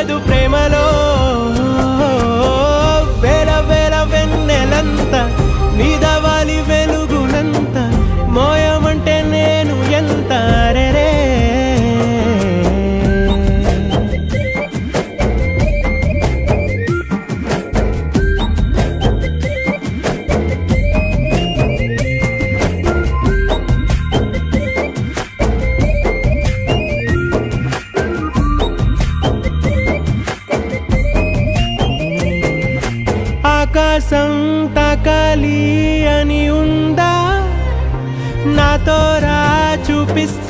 లేదు ప్రేమలో వేల వేల వెన్నెలంత నీదవాలి వెలుగునంత మోయమంటే నేను ఎంత రే ఆకాశం తాకాలి అని ఉందా నాతో రా చూపిస్తా